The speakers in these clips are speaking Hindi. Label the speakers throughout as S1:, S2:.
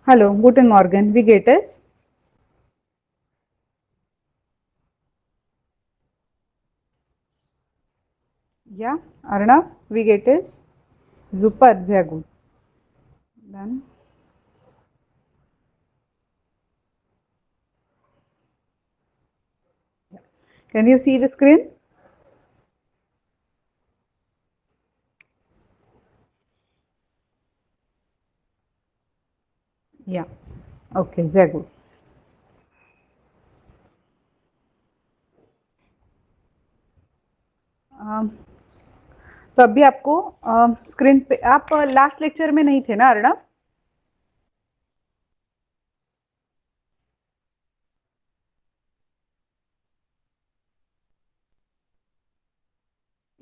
S1: Hallo, guten Morgen. Wie geht es? Ja, Arnav, wie geht es? Super, sehr gut. Dann, can you see the screen? Ja, okay, sehr gut. अम, तो अभी आपको स्क्रीन पे आप लास्ट लेक्चर में नहीं थे ना अर्णव?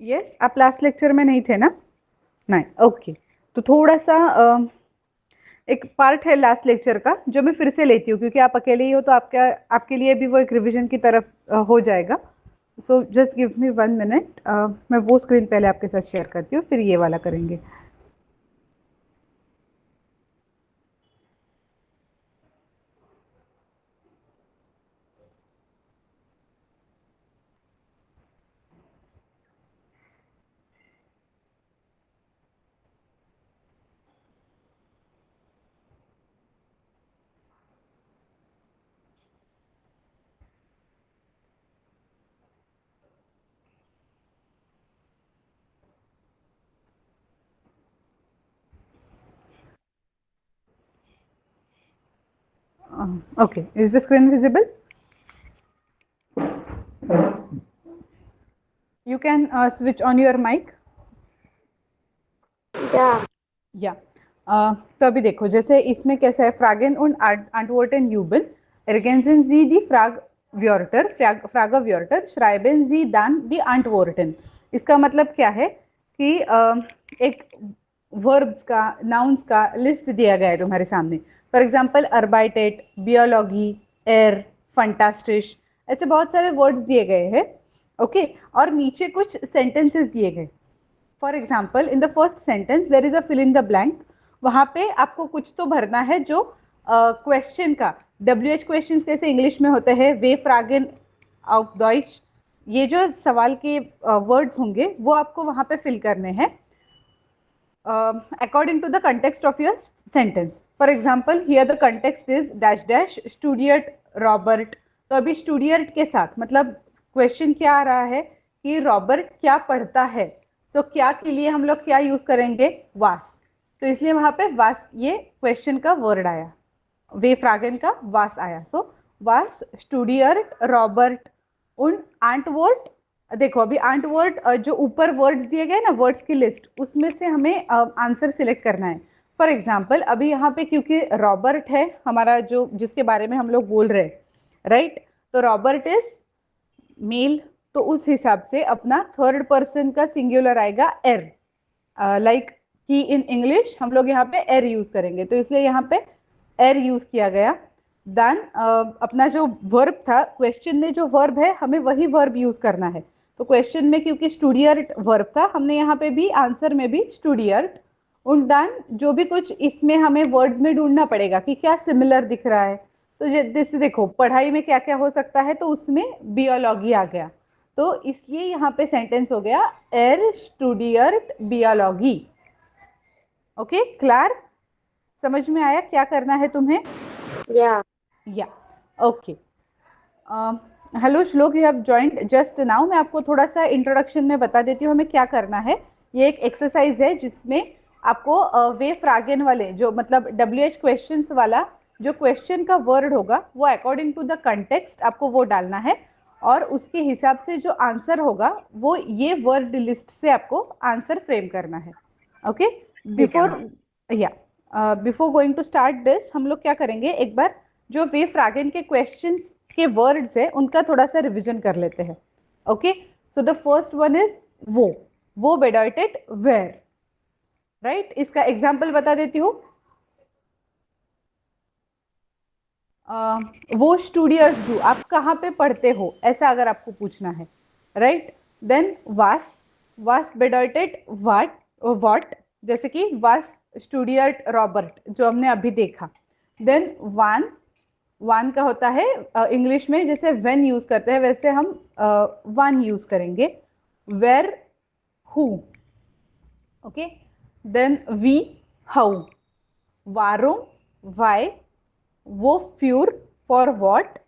S1: यस, आप लास्ट लेक्चर में नहीं थे ना? नहीं, ओके। तो थोड़ा सा एक पार्ट है लास्ट लेक्चर का जो मैं फिर से लेती हूँ क्योंकि आप अकेले ही हो तो आपका आपके लिए भी वो एक रिवीजन की तरफ हो जाएगा। So just give me 1 minute, मैं वो स्क्रीन पहले आपके साथ शेयर करती हूँ फिर ये वाला करेंगे। Okay, is the screen visible? You can switch on your mic.
S2: Ja.
S1: या तो अभी देखो जैसे इसमें कैसा है, फ्रागेन und antworten Jubel ergänzen Sie die Fragwörter, Fragewörter schreiben Sie dann die Antworten। इसका मतलब क्या है कि एक वर्ब्स का, नाउन्स का लिस्ट दिया गया है तुम्हारे सामने। फॉर एग्जाम्पल अर्बाइटेट, बियोलॉगी, एर, फंटास्टिश, ऐसे बहुत सारे वर्ड्स दिए गए हैं। ओके, और नीचे कुछ सेंटेंसेस दिए गए। For example in the first sentence there is a fill in the blank. वहाँ पे आपको कुछ तो भरना है जो क्वेश्चन का, WH क्वेश्चन कैसे इंग्लिश में होते हैं, वे फ्रागेन ऑफ डॉइच, ये जो सवाल के वर्ड्स होंगे वो आपको वहाँ पे फिल करने हैं according to the context of your sentence. For example here the context is dash dash स्टूडियट रॉबर्ट। तो अभी स्टूडियट के साथ मतलब क्वेश्चन क्या आ रहा है कि रॉबर्ट क्या पढ़ता है। तो क्या के लिए हम लोग क्या यूज करेंगे, वास। तो इसलिए वहां पे वास ये क्वेश्चन का वर्ड आया, वे फ्रागन का वास आया। सो वास स्टूडियट रॉबर्ट उन आंटवर्ट। देखो अभी आंटवर्ट जो ऊपर वर्ड्स दिए गए ना, वर्ड्स की लिस्ट, उसमें से हमें आंसर सिलेक्ट करना है। फॉर एग्जाम्पल अभी यहाँ पे क्योंकि रॉबर्ट है हमारा जो जिसके बारे में हम लोग बोल रहे हैं, राइट, तो रॉबर्ट इज मेल, तो उस हिसाब से अपना थर्ड पर्सन का सिंगुलर आएगा एर। लाइक ही इन इंग्लिश हम लोग यहाँ पे एर यूज करेंगे, तो इसलिए यहाँ पे एर यूज किया गया। देन अपना जो वर्ब था, क्वेश्चन में जो वर्ब है हमें वही वर्ब यूज करना है। तो क्वेश्चन में क्योंकि स्टूडियर्ट वर्ब था, हमने यहाँ पे भी आंसर में भी स्टूडियर्ट। उन देन जो भी कुछ इसमें हमें वर्ड्स में ढूंढना पड़ेगा कि क्या सिमिलर दिख रहा है। तो जैसे देखो पढ़ाई में क्या क्या हो सकता है, तो उसमें बियोलॉजी आ गया, तो इसलिए यहाँ पे सेंटेंस हो गया एर स्टूडियर्ट बियोलॉजी। Okay, clear? समझ में आया क्या करना है तुम्हें?
S2: Ja.
S1: या ओके। हेलो श्लोक, you have joined just now. मैं आपको थोड़ा सा इंट्रोडक्शन में बता देती हूँ हमें क्या करना है। ये एक एक्सरसाइज है जिसमें आपको वे फ्रागेन वाले जो मतलब WH क्वेश्चंस वाला जो क्वेश्चन का वर्ड होगा वो अकॉर्डिंग टू द कंटेक्स्ट आपको वो डालना है, और उसके हिसाब से जो आंसर होगा वो ये वर्ड लिस्ट से आपको आंसर फ्रेम करना है। ओके, बिफोर या before going to start this, हम लोग क्या करेंगे, एक बार जो वे फ्रागेन के क्वेश्चंस के वर्ड्स है उनका थोड़ा सा रिवीजन कर लेते हैं। Okay, so the first one is वो बेडॉइटेड वेयर, राइट। इसका एग्जाम्पल बता देती हूँ। वो स्टूडियर्स डू, आप कहाँ पे पढ़ते हो, ऐसा अगर आपको पूछना है, राइट। देन वास, वास बेडॉइटेड वाट, जैसे कि वास स्टूडियर्ट रॉबर्ट जो हमने अभी देखा, देन वन, वन का होता है इंग्लिश में जैसे व्हेन यूज करते हैं वैसे हम वन यूज करेंगे, वेर, हु, ओके। देन वी, हाउ, वारुम, वाई, वो फ्यूर, फॉर वॉट,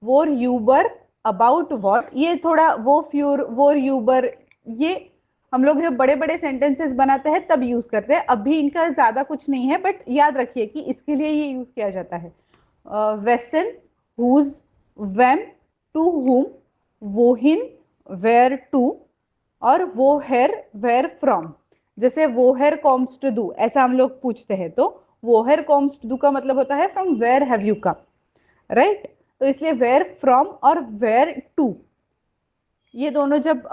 S1: वोर यूबर, अबाउट वॉट। ये थोड़ा वो फ्यूर, वोर यूबर, ये हम लोग जब बड़े बड़े सेंटेंसेस बनाते हैं तब यूज करते हैं, अभी इनका ज्यादा कुछ नहीं है, बट याद रखिए कि इसके लिए ये यूज किया जाता है। वेसन, हुज, वेम, टू हुम, वोहिन, वेयर टू, और वो हेर, वेयर फ्रॉम। जैसे वो हेर कॉम्स टू डू ऐसा हम लोग पूछते हैं तो वो हेर कॉम्स टू डू का मतलब होता है from where have you come, right. तो इसलिए वेयर फ्रॉम और वेयर टू, ये दोनों जब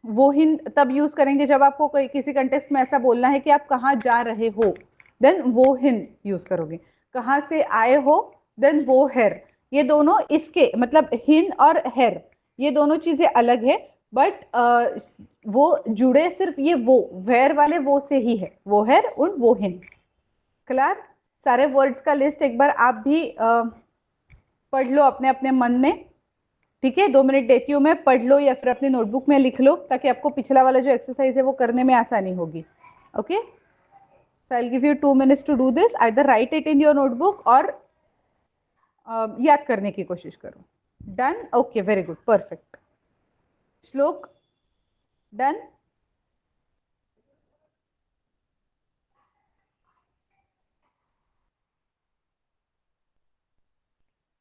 S1: वो हिन तब यूज करेंगे जब आपको कोई किसी कंटेक्स्ट में ऐसा बोलना है कि आप कहाँ जा रहे हो, देन वो हिन यूज करोगे। कहाँ से आए हो, देन वो हेर। ये दोनों इसके मतलब हिन और हेर, ये दोनों चीजें अलग है, बट वो जुड़े सिर्फ ये वो वेयर वाले वो से ही है, वो हेर और वो हिन। क्लियर? सारे वर्ड्स का लिस्ट एक बार आप भी पढ़ लो अपने अपने मन में, ठीक है। 2 मिनट देती हूँ मैं, पढ़ लो या फिर अपनी नोटबुक में लिख लो ताकि आपको पिछला वाला जो एक्सरसाइज है वो करने में आसानी होगी, okay. So I will give you 2 minutes to do this, either write it in your notebook और याद करने की कोशिश करो। Done? Okay, very good, perfect. Shlok, done?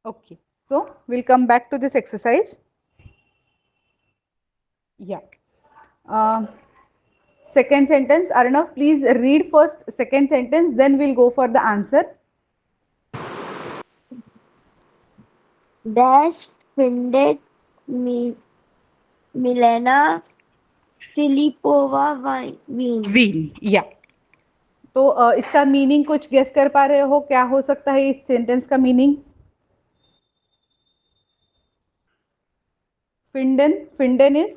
S1: Okay, so we'll come back to this exercise. Yeah. Second sentence, Arnav, please read first second sentence, then we'll go for the answer.
S2: Dash funded Milena Filipova win.
S1: Win, yeah. तो इसका मीनिंग कुछ गेस कर पा रहे हो, क्या हो सकता है इस सेंटेंस का मीनिंग? फिंडन, फिंडन इज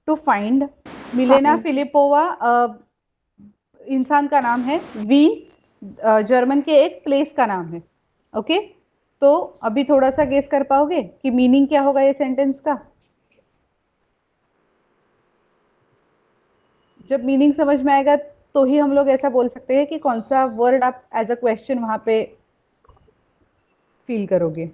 S1: टू फाइंड, मिलेना फिलिपोवा इंसान का नाम है, वीन जर्मन के एक प्लेस का नाम है, ओके। तो अभी थोड़ा सा गेस कर पाओगे कि मीनिंग क्या होगा ये सेंटेंस का? जब मीनिंग समझ में आएगा तो ही हम लोग ऐसा बोल सकते हैं कि कौन सा वर्ड आप एज अ क्वेश्चन वहां पे फील करोगे।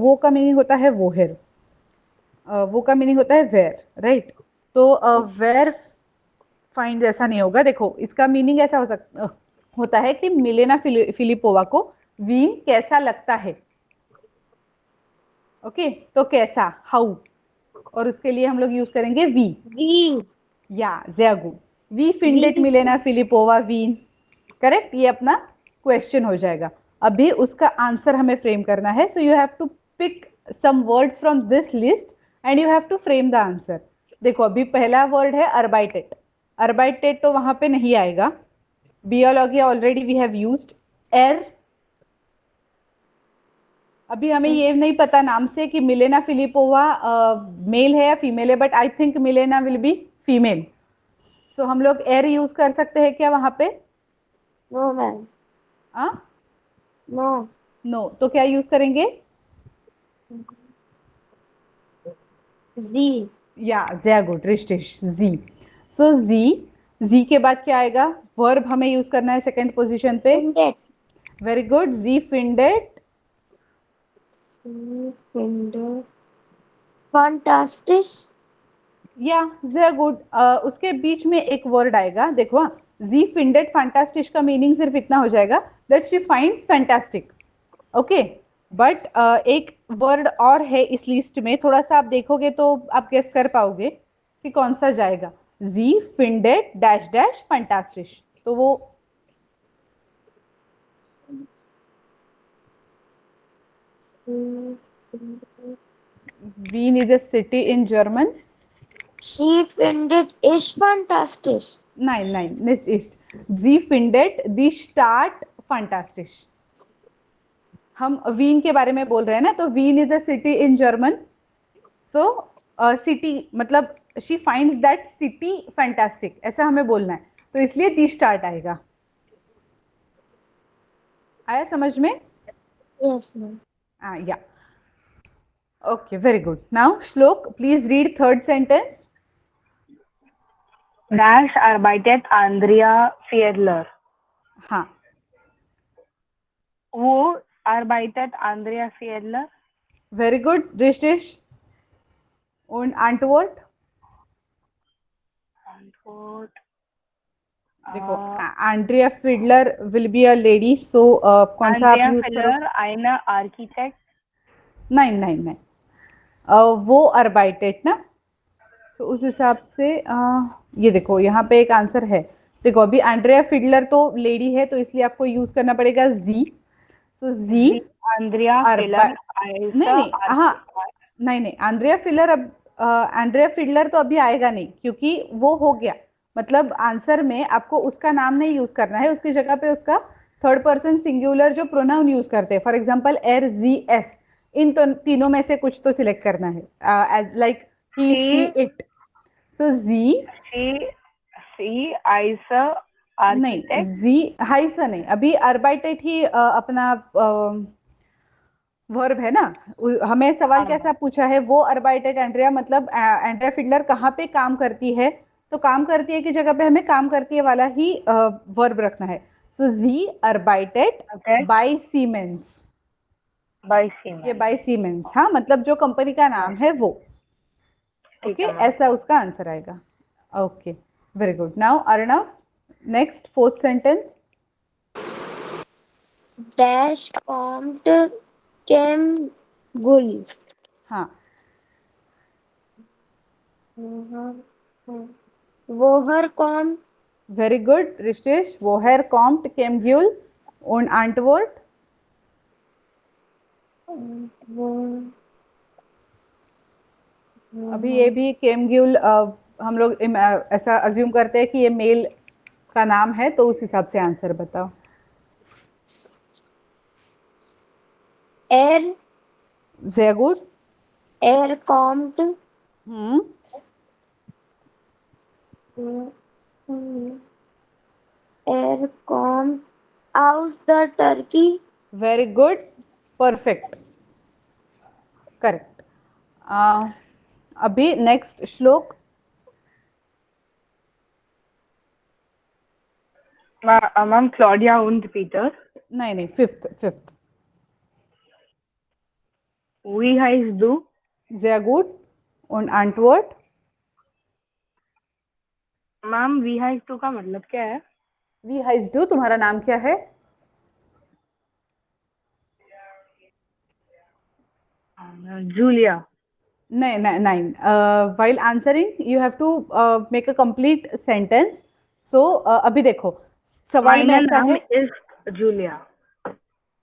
S1: वो का मीनिंग होता है वोहेर, वो का मीनिंग होता है वेयर, राइट। तो वेयर फाइंड ऐसा नहीं होगा, देखो इसका मीनिंग ऐसा हो सकता होता है कि मिलेना फिलिपोवा को वीन कैसा लगता है, ओके। तो कैसा, हाउ, और उसके लिए हम लोग यूज करेंगे वी, या ज़्यागू, वी फिंडेट मिलेना फिलिपोवा वीन, करेक्ट। ये अपना क्वेश्चन हो जाएगा। अभी उसका आंसर हमें फ्रेम करना है, so you have to pick some words from this list and you have to frame the answer. देखो अभी पहला वर्ड है अर्बाइटेट, अर्बाइटेट तो वहां पे नहीं आएगा, biology already we have used, uh. अभी हमें ये नहीं पता नाम से कि मिलेना फिलिपोवा मेल है या फीमेल है, but I think Milena will be female, so हम लोग एर यूज कर सकते हैं क्या वहां पे?
S2: नो मैम, नो
S1: नो, तो क्या यूज करेंगे?
S2: जी,
S1: या sehr gut, richtig, जी। सो जी के बाद क्या आएगा? वर्ब हमें यूज करना है सेकंड पोजीशन पे। वेरी गुड, जी फिंडेड
S2: फैंटास्टिक,
S1: या sehr गुड। उसके बीच में एक वर्ड आएगा, देखो जी फिंडेड फैंटास्टिक का मीनिंग सिर्फ इतना हो जाएगा that she finds fantastic, okay. But एक वर्ड और है इस लिस्ट में, थोड़ा सा आप देखोगे तो आप गेस कर पाओगे कि कौन सा जाएगा। जी फिंडेड डैश डैश फैंटास्टिक, तो वो Wien is a city in German.
S2: she findet is fantastic.
S1: Nein, nicht ist. Sie findet die Stadt fantastisch. हम वीन के बारे में बोल रहे हैं ना, तो वीन is a city in German. So city मतलब she finds that city fantastic, ऐसा हमें बोलना है, तो इसलिए दी स्टार्ट आएगा. आया समझ में?
S2: Yes, ma'am.
S1: Yeah. Okay, very good. Now Shlok, please read third sentence.
S3: Dash arbeitet Andrea Fiedler.
S1: हाँ.
S3: Wo arbeitet Andrea Fiedler?
S1: Very good Rishish. Und Antwort.
S3: Antwort.
S1: देखो, Andrea Fiedler will be a lady, so कौन सा आप
S3: Andrea
S1: यूज करो?
S3: Fiedler, eine Architect.
S1: नहीं नहीं नहीं. वो अर्बाइटेड ना, तो उस हिसाब से ये देखो यहाँ पे एक आंसर है. देखो अभी एंड्रिया फिडलर तो लेडी है, तो इसलिए आपको यूज करना पड़ेगा जी. सो जी.
S3: Andrea
S1: अर्बा
S3: Fiedler,
S1: नहीं
S3: Isa
S1: नहीं, हाँ. नहीं नहीं, एंड्रिया फिडलर अब एंड्रिया फिडलर तो अभी आएगा नहीं, क्योंकि वो हो गया. मतलब आंसर में आपको उसका नाम नहीं यूज करना है, उसकी जगह पे उसका थर्ड पर्सन सिंगुलर जो प्रोनाउन यूज करते हैं, फॉर एग्जांपल एर जी एस, इन तो तीनों में से कुछ तो सिलेक्ट करना है, as like he she it. So जी.
S3: she, Isa,
S1: नहीं,
S3: Architect.
S1: जी हाई सा नहीं, अभी अर्बाइटेट ही अपना वर्ब है ना. हमें सवाल कैसा पूछा है, वो अर्बाइटेट एंड्रिया, मतलब एंड्रिया फिडलर कहाँ पे काम करती है, तो काम करती है की जगह पे हमें काम करती है वाला ही वर्ब रखना है. सो जी अर्बाइटेट
S3: Okay.
S1: By Siemens.
S3: By
S1: ये
S3: Siemens.
S1: बाय सीमेंस, हाँ, मतलब जो कंपनी का नाम है वो.
S3: ठीक
S1: ओके,
S3: है मैम.
S1: ऐसा उसका आंसर आएगा. Okay, very good. Now Arnav, next fourth sentence.
S2: Dash kommt Kem Gul.
S1: हाँ.
S2: Woher kommt
S1: very good Rishish. वोहर कॉम्ट केमग्यूल und Antwort. अभी ये भी केमग्यूल हम लोग ऐसा अज्यूम करते हैं कि ये मेल का नाम है, तो उस हिसाब से आंसर बताओ.
S2: er
S1: sehr gut.
S2: er kommt
S1: हम्म.
S2: er kommt aus der Turkey.
S1: Very good, perfect, correct. अभी next Shlok.
S3: Ma'am, Claudia und Peter.
S1: नहीं नहीं, fifth fifth.
S3: Wie heißt du?
S1: sehr gut und Antwort.
S3: Ma'am वी heißt du का मतलब क्या है?
S1: wie heißt du, तुम्हारा नाम क्या है?
S3: जूलिया.
S1: नहीं नहीं नहीं. while answering you have to make a complete sentence. so अभी देखो सवाल में
S3: माय
S1: ऐसा
S3: नाम
S1: है.
S3: Is Julia.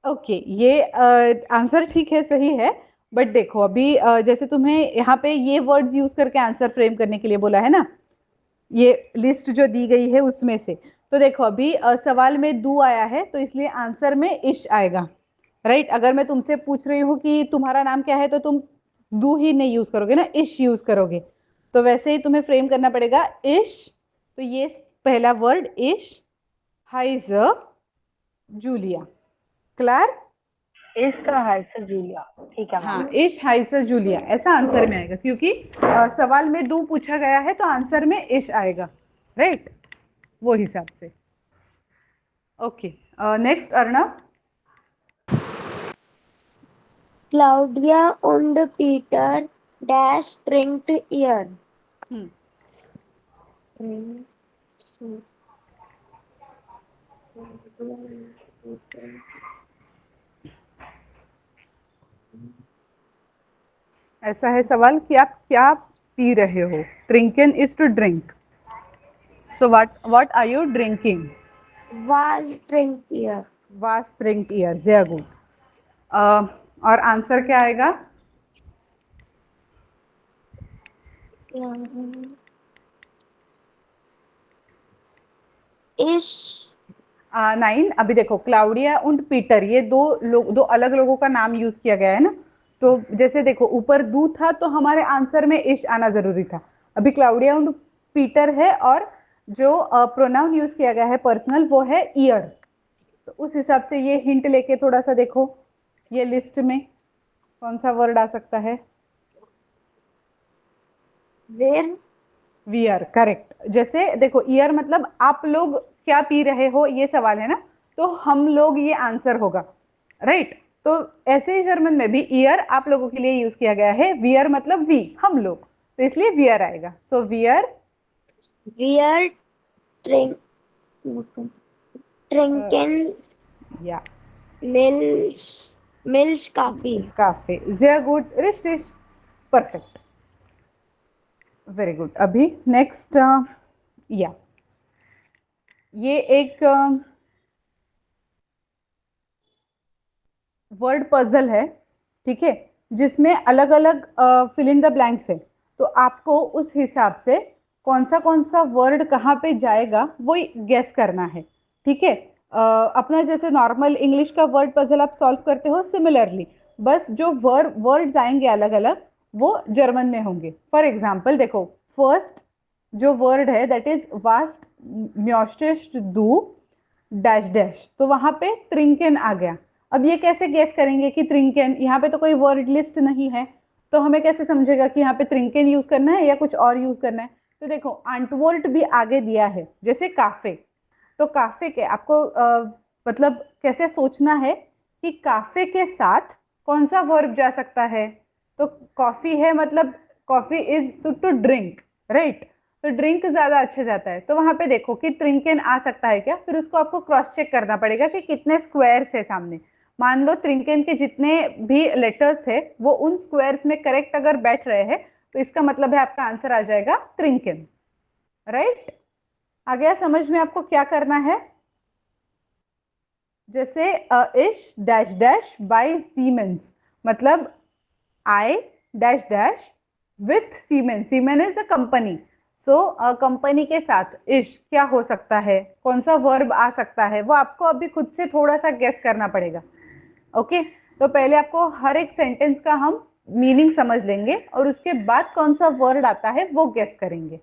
S1: ओके, ये आंसर ठीक है, सही है. बट देखो अभी जैसे तुम्हें यहाँ पे ये वर्ड्स यूज करके आंसर फ्रेम करने के लिए बोला है ना, ये लिस्ट जो दी गई है उसमें से. तो देखो अभी सवाल में दू आया है, तो इसलिए आंसर में इश आएगा. राइट. अगर मैं तुमसे पूछ रही हूँ कि तुम्हारा नाम क्या है, तो तुम दू ही नहीं यूज करोगे ना, इश यूज करोगे. तो वैसे ही तुम्हें फ्रेम करना पड़ेगा इश. तो ये पहला वर्ड इश हाइज जूलिया. क्लियर?
S3: इसका हाइस जूलिया. ठीक है
S1: हाँ,
S3: मैम.
S1: इश हाइस जूलिया, ऐसा आंसर में आएगा, क्योंकि सवाल में डू पूछा गया है, तो आंसर में इश आएगा. राइट, वो हिसाब से. Okay, next Arnav.
S2: Claudia und Peter dash trinkt ihr.
S1: ऐसा है सवाल कि आप क्या पी रहे हो. ट्रिंकन is to drink. So what are you drinking?
S2: Was trinkt ihr?
S1: वास ट्रिंक ईयर. sehr gut. और आंसर क्या आएगा?
S2: Ich
S1: नाइन। अभी देखो क्लाउडिया und पीटर, ये दो अलग लोगों का नाम यूज किया गया है ना। तो जैसे देखो ऊपर दू था तो हमारे आंसर में इश आना जरूरी था। अभी क्लाउडिया und पीटर है और जो प्रोनाउन यूज किया गया है पर्सनल वो है ईयर। तो उस हिसाब से ये हिंट लेके थोड़ा सा देखो ये लिस्ट में कौन सा वर्ड आ सकता है।
S2: वेयर।
S1: Wear, correct. जैसे देखो ईयर मतलब आप लोग क्या पी रहे हो ये सवाल है ना, तो हम लोग ये आंसर होगा, राइट। तो ऐसे ही जर्मन में भी ईयर आप लोगों के लिए यूज किया गया है, वियर मतलब वी, हम लोग, तो इसलिए वियर आएगा। सो वियर
S2: वियर ट्रिंक ट्रिंकन
S1: या
S2: मिल्स मिल्स काफी।
S1: Cafe, sehr gut, richtig, perfect, very good. अभी नेक्स्ट या ये एक वर्ड पजल है, ठीक है, जिसमें अलग अलग फिल इन द ब्लैंक्स है। तो आपको उस हिसाब से कौन सा वर्ड कहाँ पे जाएगा वो गेस करना है, ठीक है। अपना जैसे नॉर्मल इंग्लिश का वर्ड पजल आप सॉल्व करते हो सिमिलरली, बस जो वर्ड्स आएंगे अलग अलग वो जर्मन में होंगे। फॉर एग्जाम्पल देखो फर्स्ट जो वर्ड है दैट इज वास्ट म्योस्टिस्ट दू डैश डैश, तो वहां पे ट्रिंकेन आ गया। अब ये कैसे गेस करेंगे कि ट्रिंकेन, यहाँ पे तो कोई वर्ड लिस्ट नहीं है, तो हमें कैसे समझेगा कि यहाँ पे ट्रिंकेन यूज करना है या कुछ और यूज करना है। तो देखो आंटवर्ट भी आगे दिया है, जैसे काफे, तो काफे के आपको मतलब कैसे सोचना है कि काफे के साथ कौन सा वर्ब जा सकता है। तो कॉफी है मतलब coffee is to drink, right. तो ड्रिंक ज्यादा अच्छा जाता है, तो वहां पे देखो कि ट्रिंकेन आ सकता है क्या, फिर उसको आपको क्रॉस चेक करना पड़ेगा कि कितने स्क्वायर्स है सामने। मान लो ट्रिंकेन के जितने भी लेटर्स है वो उन स्क्वायर्स में करेक्ट अगर बैठ रहे हैं तो इसका मतलब है आपका आंसर आ जाएगा ट्रिंकेन, राइट। आ गया समझ में आपको क्या करना है। जैसे इश डैश डैश बाय सीमेंस, मतलब I dash dash with Siemens, Siemens is a company, so company के साथ इश क्या हो सकता है, कौन सा वर्ब आ सकता है, वो आपको अभी खुद से थोड़ा सा गेस करना पड़ेगा। ओके तो पहले आपको हर एक सेंटेंस का हम मीनिंग समझ लेंगे और उसके बाद कौन सा वर्ड आता है वो गेस करेंगे।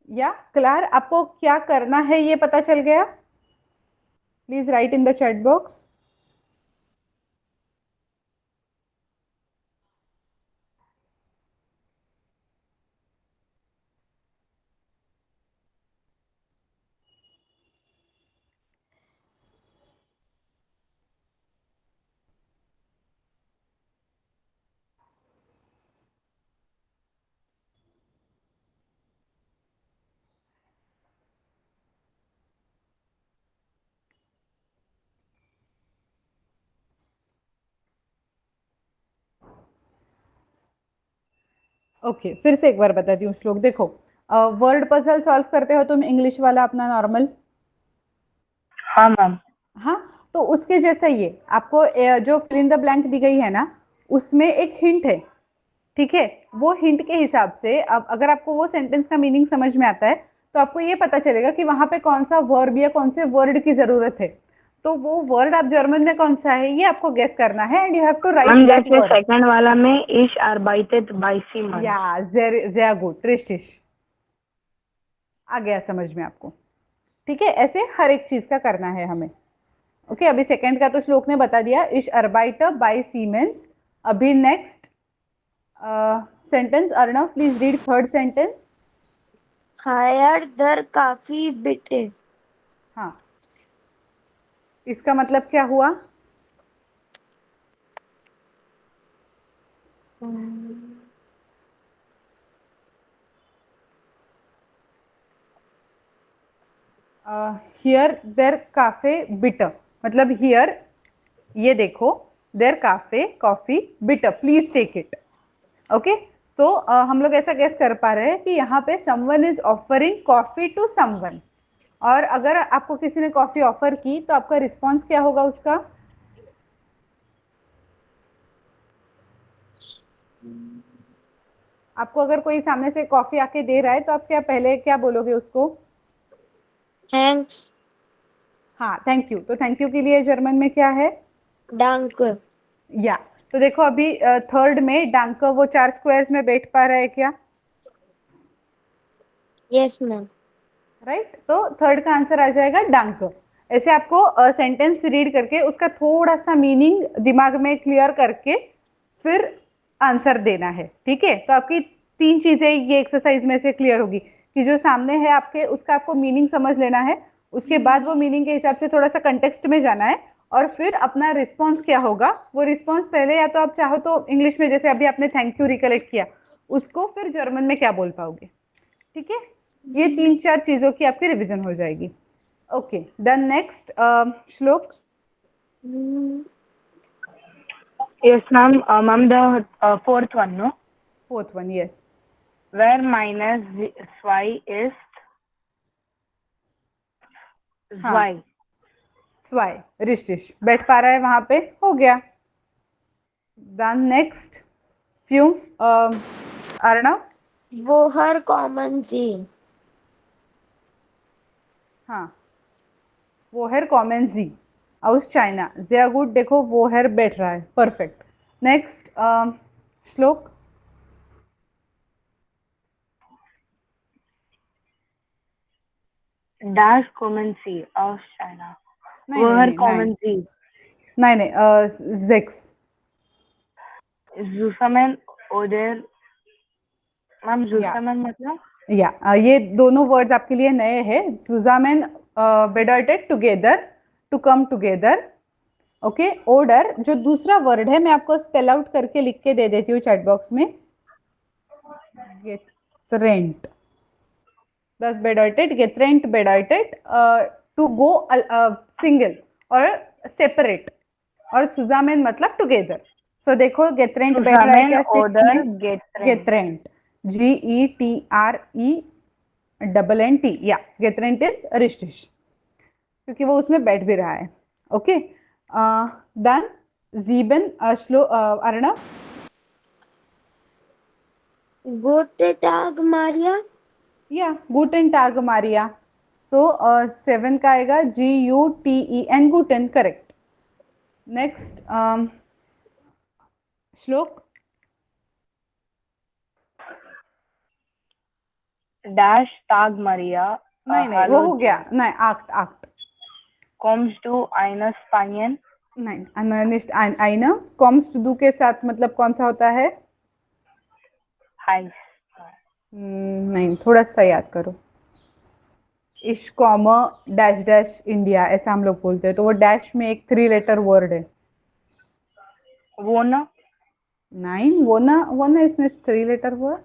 S1: या क्लार, आपको क्या करना है ये पता चल गया? Please right in the chat box. Okay फिर से एक बार बताती हूँ श्लोक। देखो वर्ड पजल सॉल्व करते हो तुम इंग्लिश वाला अपना नॉर्मल।
S3: हाँ मैम।
S1: हाँ, तो उसके जैसा ये आपको जो फिल इन द ब्लैंक दी गई है ना उसमें एक हिंट है, ठीक है। वो हिंट के हिसाब से अब अगर आपको वो सेंटेंस का मीनिंग समझ में आता है तो आपको ये पता चलेगा कि वहां पे कौन सा वर्ब या कौन से वर्ड की जरूरत है। तो वो वर्ड आप जर्मन में कौन सा है ये आपको गेस करना है and you have to write
S3: ma'am
S1: that
S3: जैसे
S1: वर्ड।
S3: सेकंड वाला में इश arbeitet by Siemens।
S1: या sehr गुड, रिश्टिश आ गया समझ में आपको, ठीक है। ऐसे हर एक चीज का करना है हमें। ओके अभी सेकंड का तो श्लोक ने बता दिया, इश अर्बाइटर बाय सीमेंस। अभी next sentence, Arnav please read third sentence.
S2: हायर दर काफी बिटे।
S1: हाँ, इसका मतलब क्या हुआ? हियर देर काफे बिटर, मतलब हियर ये देखो देर काफे कॉफी बिटर प्लीज टेक इट। ओके तो हम लोग ऐसा गेस कर पा रहे हैं कि यहाँ पे someone is offering coffee to someone, और अगर आपको किसी ने कॉफी ऑफर की तो आपका रिस्पॉन्स क्या होगा उसका? आपको अगर कोई सामने से कॉफी आके दे रहा है तो आप क्या पहले क्या बोलोगे उसको?
S2: हैंक्स,
S1: हाँ, थैंक यू। तो थैंक यू के लिए जर्मन में क्या है?
S2: डांक,
S1: या। तो देखो अभी थर्ड में डांक वो 4 स्क्वायर्स में बैठ पा रहा है क्या?
S2: Yes ma'am.
S1: राइट, तो थर्ड का आंसर आ जाएगा डांक। ऐसे आपको सेंटेंस रीड करके उसका थोड़ा सा मीनिंग दिमाग में क्लियर करके फिर आंसर देना है, ठीक है? तो आपकी 3 चीजें ये एक्सरसाइज में से क्लियर होगी कि जो सामने है आपके उसका आपको मीनिंग समझ लेना है, उसके बाद वो मीनिंग के हिसाब से थोड़ा सा कंटेक्स्ट में जाना है, और फिर अपना रिस्पॉन्स क्या होगा वो रिस्पॉन्स पहले या तो आप चाहो तो इंग्लिश में, जैसे अभी आपने थैंक यू रिकलेक्ट किया, उसको फिर जर्मन में क्या बोल पाओगे, ठीक है? ये 3-4 चीजों की आपकी रिवीजन हो जाएगी। Okay, then next Shlok.
S3: Yes, ma'am. Ma'am, the fourth one, no?
S1: Fourth one, yes.
S3: Where minus y is
S1: हाँ,
S3: y.
S1: स्वाई, रिश्टिश बैठ पा रहा है वहां पे, हो गया। देन नेक्स्ट फ्यूम्स, अर्णव।
S2: वो हर कॉमन जी,
S1: हाँ, वो है कॉमन जी आउस चाइना, sehr गुड। देखो वो है बैठ रहा है, परफेक्ट। नेक्स्ट श्लोक।
S3: Dash common C of China.
S1: नहीं
S3: वो
S1: नहीं
S3: हर
S1: नहीं
S3: common C.
S1: नहीं नहीं, जेक्स।
S3: Zusammen oder मैम
S1: या
S3: Zusammen मतलब?
S1: ये दोनों वर्ड्स आपके लिए नए हैं। zusammen bedeutet together, to come together. Okay, ऑर्डर जो दूसरा वर्ड है मैं आपको स्पेल आउट करके लिख के दे देती हूँ चैट बॉक्स में। getrennt, das bedeutet getrennt bedeutet to go single और सेपरेट, और zusammen मतलब टुगेदर। सो देखो getrennt बैठ रहा है
S3: Zusammen
S1: क्या सिक्स
S3: oder
S1: में?
S3: getrennt.
S1: getrennt, GETRENT, या getrennt इज रिश्टिश, क्योंकि वो उसमें बैठ भी रहा है। ओके, देन जीबन श्लो अर्णव।
S2: गोटे टाग मारिया,
S1: या गुटन टाग मारिया। सो 7 का आएगा GUTEN, गुटन, करेक्ट। नेक्स्ट श्लोक।
S3: Dash Tag Maria.
S1: नहीं नहीं, वो हो गया। नहीं, act act.
S3: Comes to eine Spanien.
S1: नहीं, नेक्स्ट आईना कॉम्स टू डू के साथ मतलब कौन सा होता है?
S3: Heiß.
S1: नहीं, थोड़ा सा याद करो। इश कॉमा डैश डैश इंडिया, ऐसा हम लोग बोलते हैं, तो वो डैश में एक 3 लेटर वर्ड है।
S3: वो ना?
S1: नहीं, वो ना इसमें 3 लेटर वर्ड।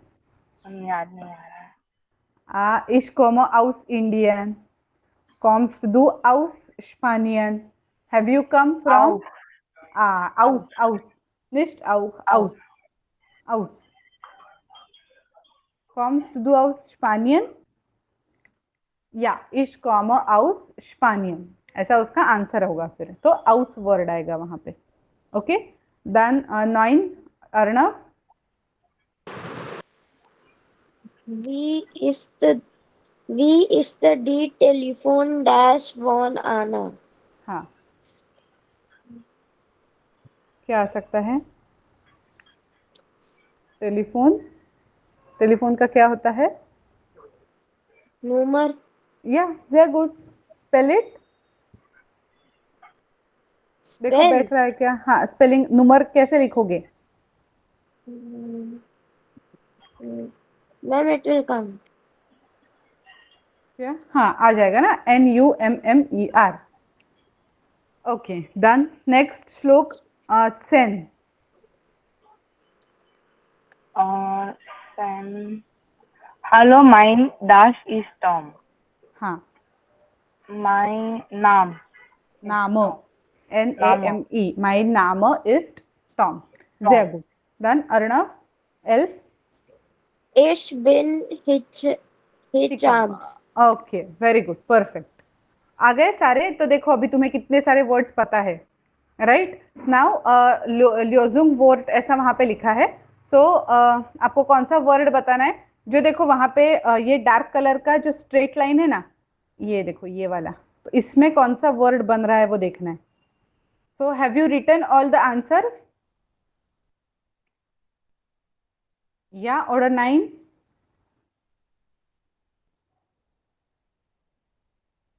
S3: याद नहीं आ रहा है।
S1: Ich komme aus Indien. Kommst du aus Spanien? Have you come from? Aus. Nicht auch, aus. Aus. Kommst du aus Spanien? Ja, ich komme aus Spanien. ऐसा उसका आंसर होगा फिर, तो aus वर्ड आएगा वहां पे। Okay, then 9 Arnav.
S2: wie ist die Telefon dash von Anna?
S1: हाँ, क्या आ सकता है? टेलीफोन का क्या होता है?
S2: नंबर,
S1: या sehr गुड, स्पेल इट। देखो
S2: spell,
S1: बैठ रहा है क्या? हाँ, स्पेलिंग नंबर कैसे लिखोगे?
S2: Ma'am it will come.
S1: क्या? हाँ, आ जाएगा ना, NUMMER। Okay, done. नेक्स्ट श्लोक, Sen.
S3: Sen. Hallo, mein Dash ist Tom.
S1: हाँ,
S3: Mein Name.
S1: नामो, NAME, माई नाम is Tom, sehr good. Done. Arnav, एल्स।
S2: Ich bin Hicham.
S1: Okay, very good, perfect. आ गए सारे? तो देखो अभी तुम्हें कितने सारे वर्ड्स पता है, राइट? नाउ ल्योजुंग वर्ड ऐसा वहां पे लिखा है। सो आपको कौन सा वर्ड बताना है? जो देखो वहां पे ये डार्क कलर का जो स्ट्रेट लाइन है ना, ये देखो ये वाला, तो इसमें कौन सा वर्ड बन रहा है वो देखना है। So have you written all the answers? या ऑर्डर 9?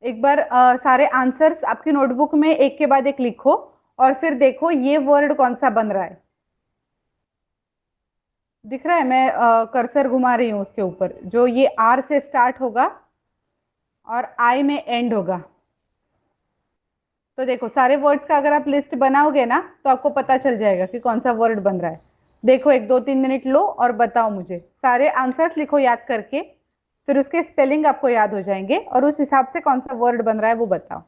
S1: एक बार सारे आंसर्स आपकी नोटबुक में एक के बाद एक लिखो और फिर देखो ये वर्ड कौन सा बन रहा है। दिख रहा है? मैं कर्सर घुमा रही हूँ उसके ऊपर, जो ये आर से स्टार्ट होगा और आई में एंड होगा। तो देखो सारे वर्ड्स का अगर आप लिस्ट बनाओगे ना तो आपको पता चल जाएगा कि कौन सा वर्ड बन रहा है। देखो 1 2 3 मिनट लो और बताओ मुझे, सारे आंसर्स लिखो याद करके, फिर उसके स्पेलिंग आपको याद हो जाएंगे और उस हिसाब से कौन सा वर्ड बन रहा है वो बताओ।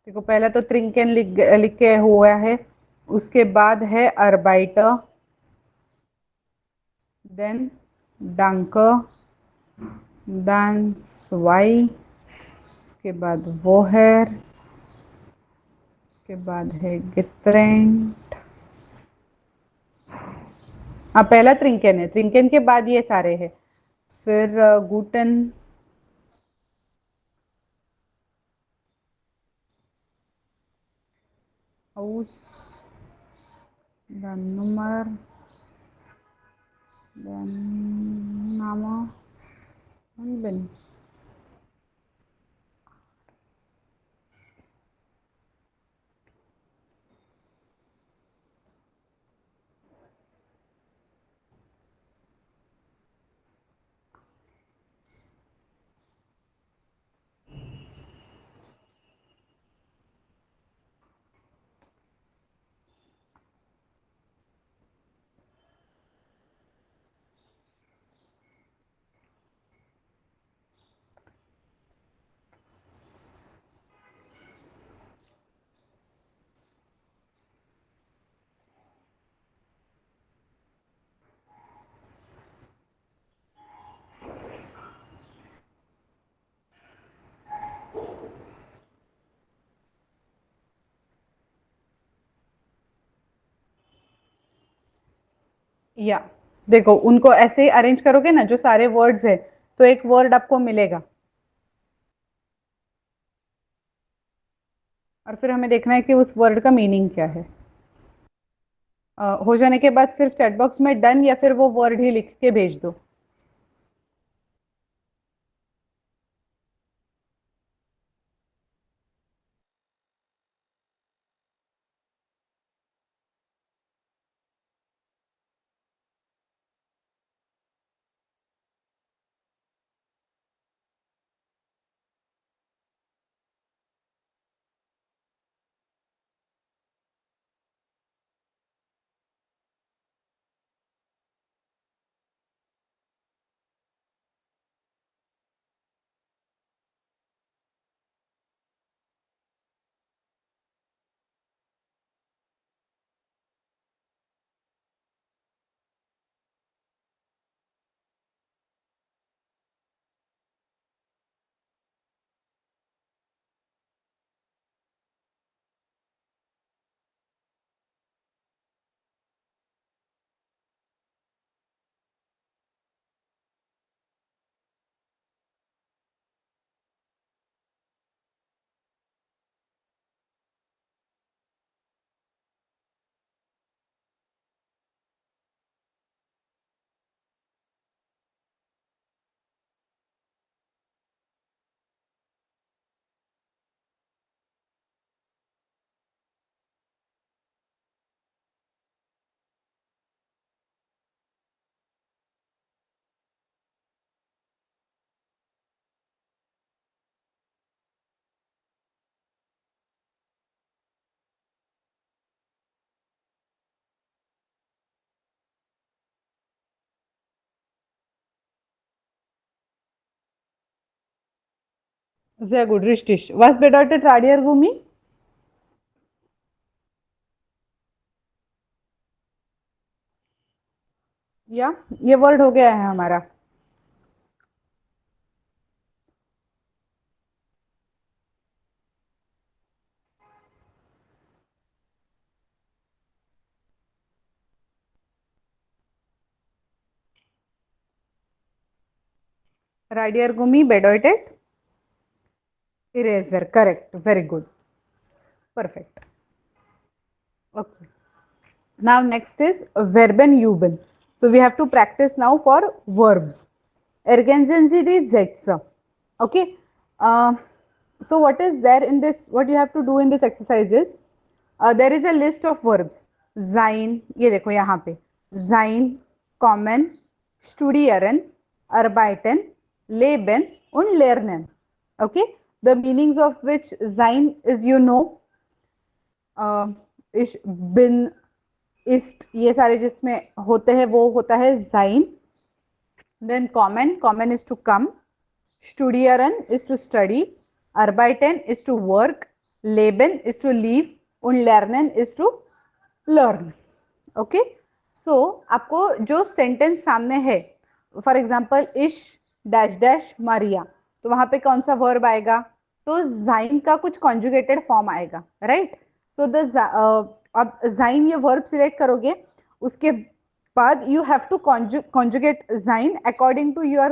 S1: देखो पहला तो त्रिंकेन लिख के हुआ है, उसके बाद है अर्बाइटर, देन डांकर, देन स्वाई, उसके बाद वोहर, उसके बाद है गित्रेंट। हाँ पहला त्रिंकेन है, त्रिंकेन के बाद ये सारे हैं। फिर गुटन, हाउस, देन नुमर, देन नामा, बिन। या देखो उनको ऐसे ही अरेंज करोगे ना, जो सारे वर्ड्स है तो एक वर्ड आपको मिलेगा और फिर हमें देखना है कि उस वर्ड का मीनिंग क्या है। हो जाने के बाद सिर्फ चैट बॉक्स में डन या फिर वो वर्ड ही लिख के भेज दो। Sehr gut, richtig. Was bedeutet Radier-Gummi? या ये वर्ड हो गया है हमारा. Radier-Gummi bedeutet eraser. Correct. Very good. Perfect. Okay. Now next is Verben üben. So we have to practice now for verbs. Ergänzen Sie die Sätze. Okay. So what is there in this? What you have to do in this exercise is there is a list of verbs. Sein, ये देखो यहाँ पे sein, kommen, studieren, arbeiten, leben und lernen. Okay. The meanings of which sein is you know. Ich bin, ist, ये सारे जिसमें होते हैं वो होता है sein. Then common is to come, studieren is to study, arbeiten is to work, leben is to live und lernen is to learn. Okay, so आपको जो सेंटेंस सामने है, फॉर एग्जाम्पल इश डैश डैश मारिया, तो वहां पे कौन सा वर्ब आएगा? तो जाइन का कुछ कॉन्जुगेटेड फॉर्म आएगा, राइट? सो द अब जाइन ये वर्ब सिलेक्ट करोगे, उसके बाद you have to conjugate sein according to your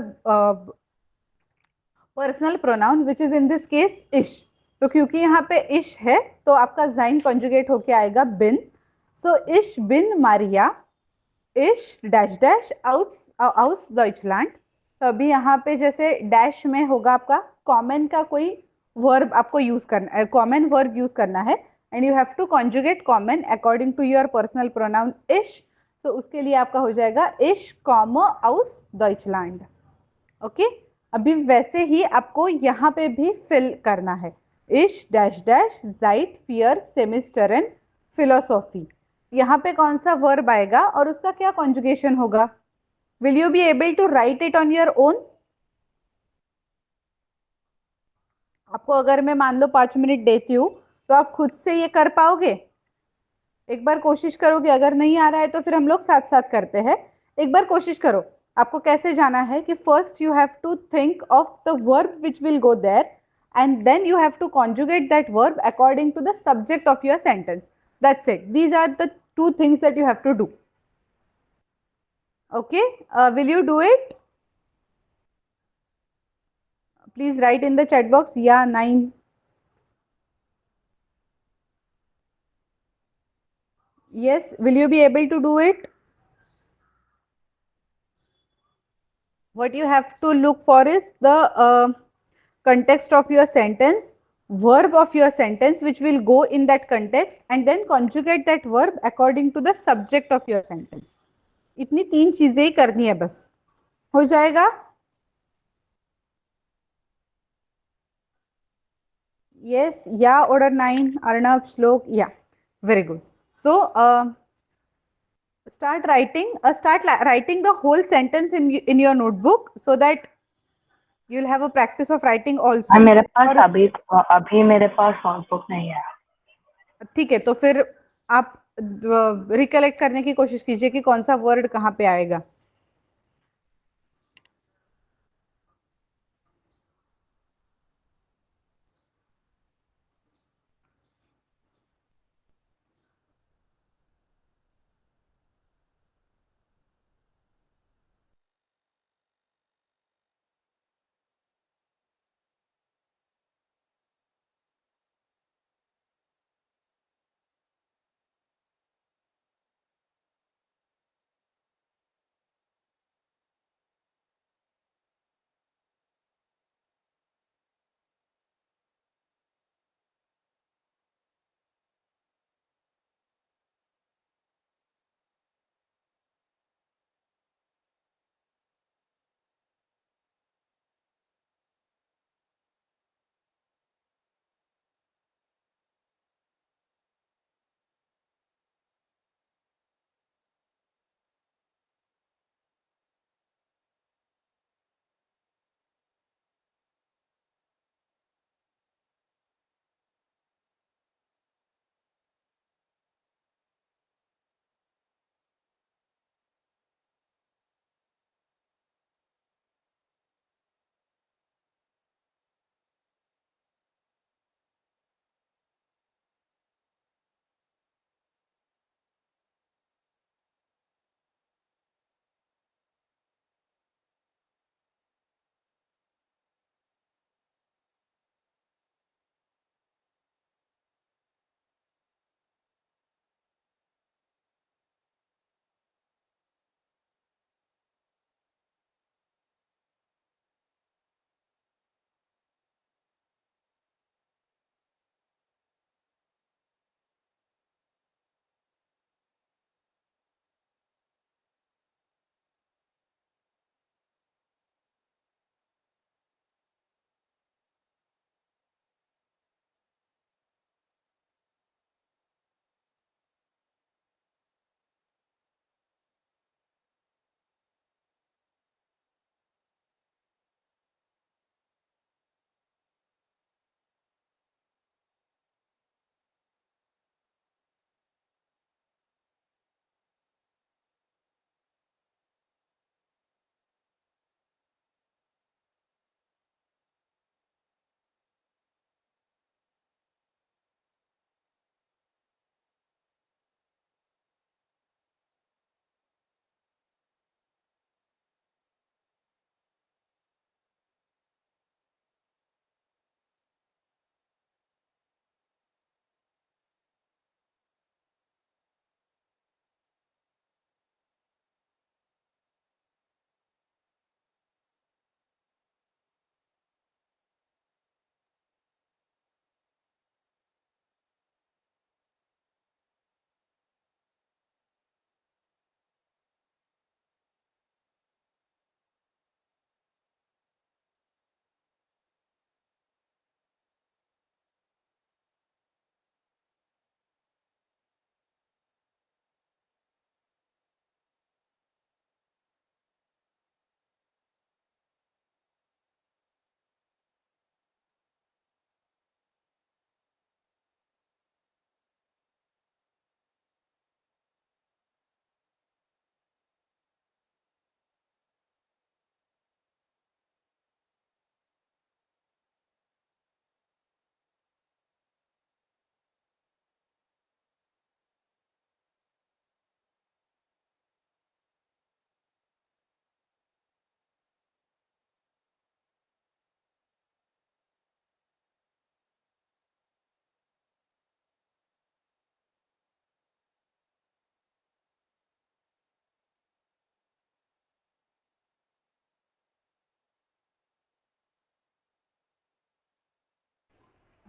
S1: personal pronoun which is in this case ish. तो क्योंकि यहाँ पे ish है तो आपका sein conjugate होके आएगा bin. So ich bin Maria, ich dash dash aus Deutschland. तो अभी यहाँ पे जैसे डैश में होगा आपका कॉमन का कोई वर्ब आपको यूज करना है, कॉमन वर्ब यूज करना है and you have to conjugate कॉमन according to your personal pronoun इश. तो उसके लिए आपका हो जाएगा इश कॉमो आउस डॉइचलैंड. ओके, अभी वैसे ही आपको यहाँ पे भी फिल करना है. इश डैश डैश जाइट फियर सेमिस्टर एंड फिलोसॉफी. यहाँ पे कौन सा वर्ब आएगा और उसका क्या कॉन्जुगेशन होगा? Will you be able to write it on your own? आपको अगर मैं मान लो 5 मिनट देती हूँ तो आप खुद से ये कर पाओगे? एक बार कोशिश करोगे, अगर नहीं आ रहा है तो फिर हम लोग साथ साथ करते हैं. एक बार कोशिश करो. आपको कैसे जाना है कि first you have to think of the verb which will go there and then you have to conjugate that verb according to the subject of your sentence. That's it. These are the 2 things that you have to do. Okay, will you do it? Please write in the chat box. Yeah, 9. Yes, will you be able to do it? What you have to look for is the context of your sentence, verb of your sentence which will go in that context and then conjugate that verb according to the subject of your sentence. इतनी 3 चीजें ही करनी है बस. हो जाएगा? Yes, yeah, order 9, Arnav, Shlok, yeah, very good. So start writing the whole sentence in your notebook so that you'll have a practice of writing also.
S3: मेरे पास अभी मेरे पास नोटबुक नहीं है.
S1: ठीक है, तो फिर आप रिकलेक्ट करने की कोशिश कीजिए कि कौन सा वर्ड कहाँ पे आएगा.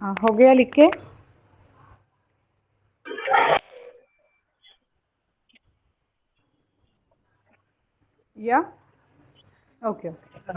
S1: हाँ, हो गया लिख के? या ओके ओके।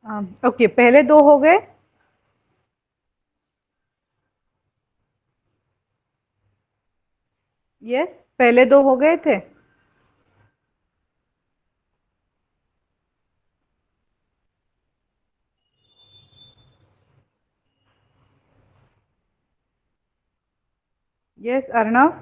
S3: हाँ।
S1: ओके, पहले दो हो गए। यस, पहले दो हो गए थे। Yes Arnav.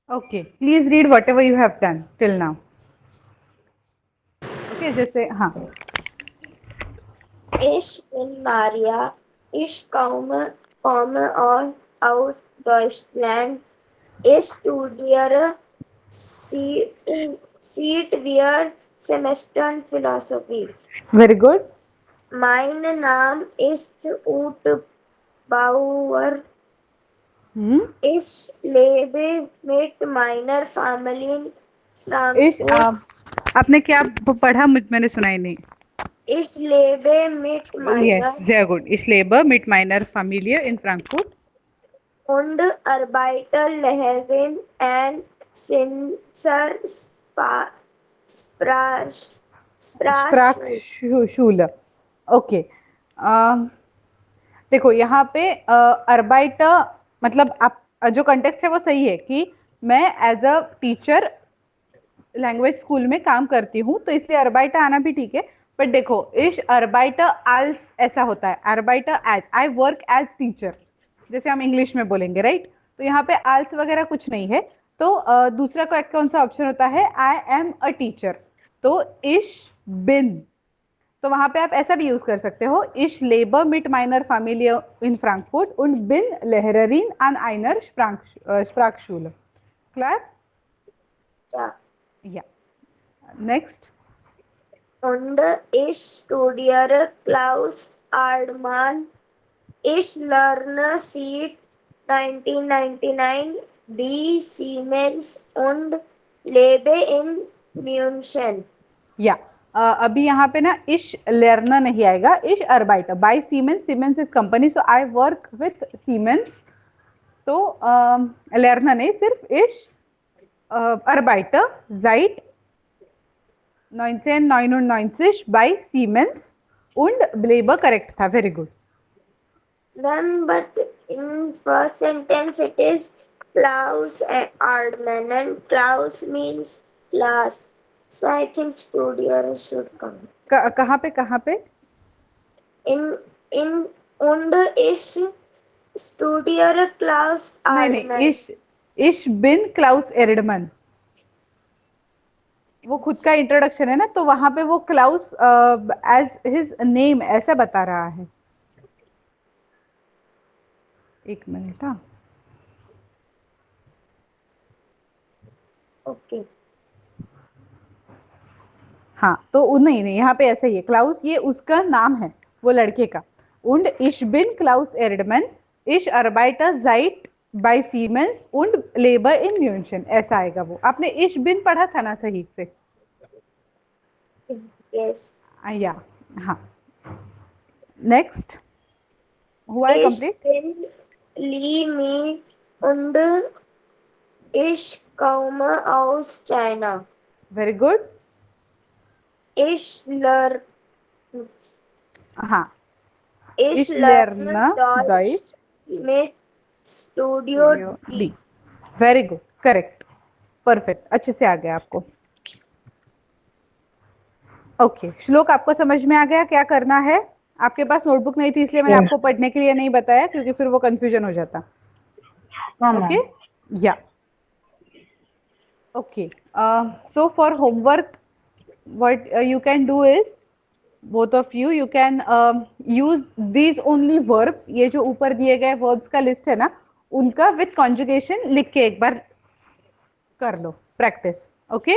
S1: Okay, please read whatever you have done till now. Okay, जैसे हाँ.
S2: Ich bin Maria. Ich komme aus Deutschland. Ich studiere Viertwehr Semester Philosophie.
S1: Very good.
S2: Mein Name ist Ute Bauer. Ich lebe mit meiner Familie in
S1: इश
S2: Frankfurt.
S1: आपने क्या पढ़ा? मैंने सुना ही नहीं.
S2: Ich lebe mit meiner
S1: Yes, sehr gut. Ich lebe mit meiner Familie in Frankfurt
S2: und arbeite Lehrerin and Censor
S1: Sprachschule. Okay. देखो यहाँ पे अर्बाइट मतलब आप जो कंटेक्स्ट है वो सही है कि मैं as a teacher language school में काम करती हूँ, तो इसलिए अर्बाइटर आना भी ठीक है. बट देखो इश अर्बाइटर आल्स ऐसा होता है, अर्बाइटर as I work as teacher, जैसे हम इंग्लिश में बोलेंगे, राइट. तो यहाँ पे आल्स वगैरह कुछ नहीं है. तो दूसरा कौन सा ऑप्शन होता है? I am a teacher. तो इश बिन, तो वहां पे आप ऐसा भी यूज कर सकते हो, इश लेबर मिट माइनर फैमिलिए इन Frankfurt und bin Lehrerin an einer Sprachschule. Klar?
S2: Ja.
S1: Ja. Next.
S2: Und ich studiere Klaus Ardman. Ich lerne seit 1999 die Siemens und lebe in München.
S1: या अभी यहाँ पे ना इश लर्नर नहीं आएगा, इश अर्बाइटर बाय Siemens. Siemens is company, so I work with Siemens. तो लर्नर नहीं, सिर्फ इश अर्बाइटर seit 1999 by Siemens und lebe correct था. Very good.
S2: Then, but in first sentence it is Klaus Ardman, and Klaus means class. So I think studier should come.
S1: कहाँ पे?
S2: In und ich studiere Klaus Ardman.
S1: नहीं, इश बिन क्लाउस एर्डमन, वो खुद का इंट्रोडक्शन है ना, तो वहां पे वो क्लाउस एज हिज नेम ऐसा बता रहा है. एक मिनट. हाँ,
S2: Okay.
S1: हाँ, तो नहीं, यहाँ पे ऐसा ही है. क्लाउस ये उसका नाम है, वो लड़के का. und ich bin Klaus Erdmann, ich arbeite seit bei Siemens und lebe in München. ऐसा आएगा वो. आपने इश बिन पढ़ा था ना सही से?
S2: Yes.
S1: या हाँ. नेक्स्ट. हुआ है complete?
S2: Ich bin Li und ich komme aus China.
S1: Very good.
S2: Ich lerne
S1: हाँ,
S2: Ich
S1: ich
S2: lerne
S1: lerne
S2: Deutsch mit Studio D.
S1: Very good, correct, perfect, अच्छे से आ गया आपको. ओके, श्लोक आपको समझ में आ गया क्या करना है? आपके पास नोटबुक नहीं थी इसलिए मैंने आपको पढ़ने के लिए नहीं बताया, क्योंकि फिर वो कंफ्यूजन हो जाता. ओके, या okay. So for homework what you can do is, both of you can use these only verbs. ये जो ऊपर दिए गए verbs का लिस्ट है ना, उनका with conjugation लिख के एक बार कर लो practice. Okay,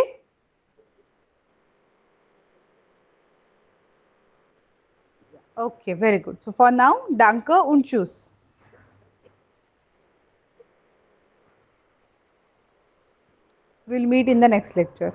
S1: okay, very good. So for now, danke und tschüss. We'll meet in the next lecture.